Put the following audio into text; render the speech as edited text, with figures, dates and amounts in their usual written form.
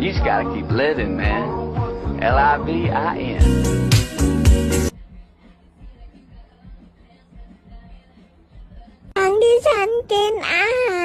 You just gotta keep living, man. Livin. Ang disantin ah.